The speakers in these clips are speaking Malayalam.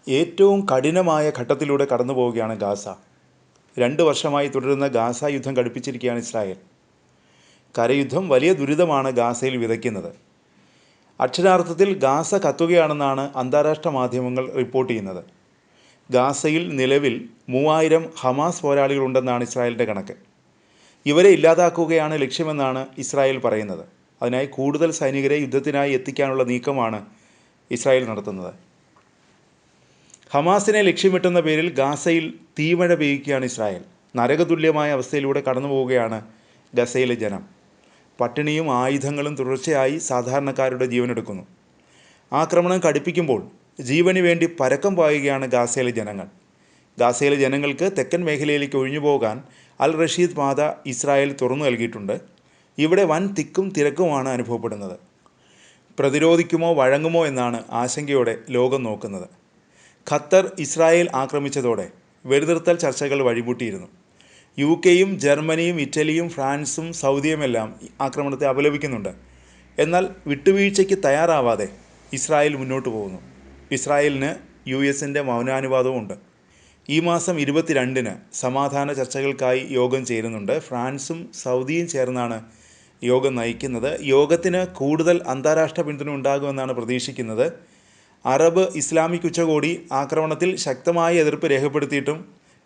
ഏറ്റവും കഠിനമായ ഘട്ടത്തിലൂടെ കടന്നു പോവുകയാണ് ഗാസ. 2 വർഷമായി തുടരുന്ന ഗാസ യുദ്ധം കടുപ്പിച്ചിരിക്കുകയാണ് ഇസ്രായേൽ. കരയുദ്ധം വലിയ ദുരിതമാണ് ഗാസയിൽ വിതയ്ക്കുന്നത്. അക്ഷരാർത്ഥത്തിൽ ഗാസ കത്തുകയാണെന്നാണ് അന്താരാഷ്ട്ര മാധ്യമങ്ങൾ റിപ്പോർട്ട് ചെയ്യുന്നത്. ഗാസയിൽ നിലവിൽ 3000 ഹമാസ് പോരാളികളുണ്ടെന്നാണ് ഇസ്രായേലിൻ്റെ കണക്ക്. ഇവരെ ഇല്ലാതാക്കുകയാണ് ലക്ഷ്യമെന്നാണ് ഇസ്രായേൽ പറയുന്നത്. അതിനായി കൂടുതൽ സൈനികരെ യുദ്ധത്തിനായി എത്തിക്കാനുള്ള നീക്കമാണ് ഇസ്രായേൽ നടത്തുന്നത്. ഹമാസിനെ ലക്ഷ്യമിട്ടെന്ന പേരിൽ ഗാസയിൽ തീമഴ പെയ്യുകയാണ് ഇസ്രായേൽ. നരകതുല്യമായ അവസ്ഥയിലൂടെ കടന്നു പോവുകയാണ് ഗസയിലെ ജനം. പട്ടിണിയും ആയുധങ്ങളും തുടർച്ചയായി സാധാരണക്കാരുടെ ജീവനെടുക്കുന്നു. ആക്രമണം കടുപ്പിക്കുമ്പോൾ ജീവന് വേണ്ടി പരക്കം പായുകയാണ് ഗാസയിലെ ജനങ്ങൾ. ഗാസയിലെ ജനങ്ങൾക്ക് തെക്കൻ മേഖലയിലേക്ക് ഒഴിഞ്ഞു പോകാൻ അൽ റഷീദ് പാത ഇസ്രായേൽ തുറന്നു നൽകിയിട്ടുണ്ട്. ഇവിടെ വൻ തിക്കും തിരക്കുമാണ് അനുഭവപ്പെടുന്നത്. പ്രതിരോധിക്കുമോ വഴങ്ങുമോ എന്നാണ് ആശങ്കയോടെ ലോകം നോക്കുന്നത്. ഖത്തർ ഇസ്രായേൽ ആക്രമിച്ചതോടെ വെടിനിർത്തൽ ചർച്ചകൾ വഴിമുട്ടിയിരുന്നു. UK-യും ജർമ്മനിയും ഇറ്റലിയും ഫ്രാൻസും സൗദിയുമെല്ലാം ആക്രമണത്തെ അപലപിക്കുന്നുണ്ട്. എന്നാൽ വിട്ടുവീഴ്ചയ്ക്ക് തയ്യാറാവാതെ ഇസ്രായേൽ മുന്നോട്ട് പോകുന്നു. ഇസ്രായേലിന് US-ൻ്റെ മൗനാനുവാദവുമുണ്ട്. ഈ മാസം 22-ന് സമാധാന ചർച്ചകൾക്കായി യോഗം ചേരുന്നുണ്ട്. ഫ്രാൻസും സൗദിയും ചേർന്നാണ് യോഗം നയിക്കുന്നത്. യോഗത്തിന് കൂടുതൽ അന്താരാഷ്ട്ര പിന്തുണ ഉണ്ടാകുമെന്നാണ് പ്രതീക്ഷിക്കുന്നത്. അറബ് ഇസ്ലാമിക് ഉച്ചകോടി ആക്രമണത്തിൽ ശക്തമായ എതിർപ്പ് രേഖപ്പെടുത്തിയിട്ടും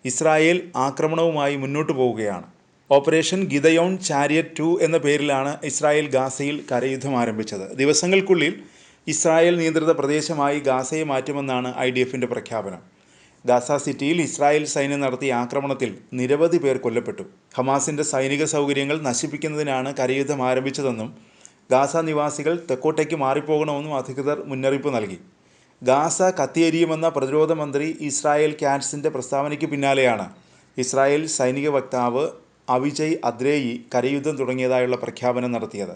ഇസ്രായേൽ ആക്രമണവുമായി മുന്നോട്ട് പോവുകയാണ്. ഓപ്പറേഷൻ ഗിദയോൺ ചാരിയറ്റ് 2 എന്ന പേരിലാണ് ഇസ്രായേൽ ഗാസയിൽ കരയുദ്ധം ആരംഭിച്ചത്. ദിവസങ്ങൾക്കുള്ളിൽ ഇസ്രായേൽ നിയന്ത്രിത പ്രദേശമായി ഗാസയെ മാറ്റുമെന്നാണ് IDFൻ്റെ പ്രഖ്യാപനം. ഗാസ സിറ്റിയിൽ ഇസ്രായേൽ സൈന്യം നടത്തിയ ആക്രമണത്തിൽ നിരവധി പേർ കൊല്ലപ്പെട്ടു. ഹമാസിൻ്റെ സൈനിക സൗകര്യങ്ങൾ നശിപ്പിക്കുന്നതിനാണ് കരയുദ്ധം ആരംഭിച്ചതെന്നും ഗാസ നിവാസികൾ തെക്കോട്ടേക്ക് മാറിപ്പോകണമെന്നും അധികൃതർ മുന്നറിയിപ്പ് നൽകി. ഗാസ കത്തിയെരിയുമെന്ന പ്രതിരോധ മന്ത്രി ഇസ്രായേൽ കാറ്റ്സിൻ്റെ പ്രസ്താവനയ്ക്ക് പിന്നാലെയാണ് ഇസ്രായേൽ സൈനിക വക്താവ് അവിചയ് അദ്രേയി കരയുദ്ധം തുടങ്ങിയതായുള്ള പ്രഖ്യാപനം നടത്തിയത്.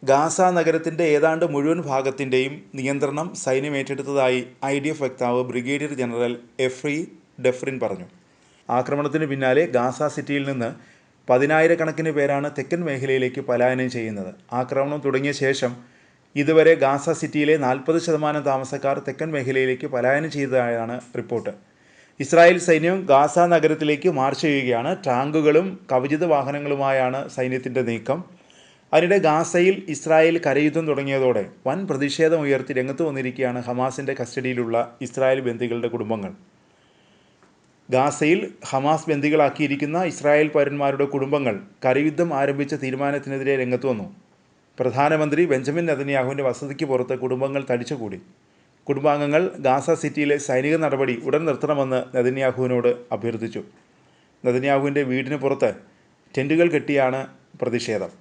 ഗാസ നഗരത്തിൻ്റെ ഏതാണ്ട് മുഴുവൻ ഭാഗത്തിൻ്റെയും നിയന്ത്രണം സൈന്യം ഏറ്റെടുത്തതായി IDF വക്താവ് ബ്രിഗേഡിയർ ജനറൽ എഫ്രി ഡെഫ്രിൻ പറഞ്ഞു. ആക്രമണത്തിന് പിന്നാലെ ഗാസ സിറ്റിയിൽ നിന്ന് 10,000-കണക്കിന് പേരാണ് തെക്കൻ മേഖലയിലേക്ക് പലായനം ചെയ്യുന്നത്. ആക്രമണം തുടങ്ങിയ ശേഷം ഇതുവരെ ഗാസ സിറ്റിയിലെ 40% താമസക്കാർ തെക്കൻ മേഖലയിലേക്ക് പലായനം ചെയ്തതായാണ് റിപ്പോർട്ട്. ഇസ്രായേൽ സൈന്യം ഗാസ നഗരത്തിലേക്ക് മാർച്ച് ചെയ്യുകയാണ്. ടാങ്കുകളും കവചിത വാഹനങ്ങളുമായാണ് സൈന്യത്തിൻ്റെ നീക്കം. അതിനിടെ ഗാസയിൽ ഇസ്രായേൽ കരയുദ്ധം തുടങ്ങിയതോടെ വൻ പ്രതിഷേധം ഉയർത്തി രംഗത്ത് വന്നിരിക്കുകയാണ് ഹമാസിൻ്റെ കസ്റ്റഡിയിലുള്ള ഇസ്രായേൽ ബന്ദികളുടെ കുടുംബങ്ങൾ. ഗാസയിൽ ഹമാസ് ബന്ദികളാക്കിയിരിക്കുന്ന ഇസ്രായേൽ പൗരന്മാരുടെ കുടുംബങ്ങൾ കരയുദ്ധം ആരംഭിച്ച തീരുമാനത്തിനെതിരെ രംഗത്ത് വന്നു. പ്രധാനമന്ത്രി ബെഞ്ചമിൻ നെതന്യാഹുവിൻ്റെ വസതിക്ക് പുറത്ത് കുടുംബങ്ങൾ തടിച്ചുകൂടി. കുടുംബാംഗങ്ങൾ ഗാസ സിറ്റിയിലെ സൈനിക നടപടി ഉടൻ നിർത്തണമെന്ന് നെതന്യാഹുവിനോട് അഭ്യർത്ഥിച്ചു. നെതന്യാഹുവിൻ്റെ വീടിന് പുറത്ത് ടെൻറ്റുകൾ കെട്ടിയാണ് പ്രതിഷേധം.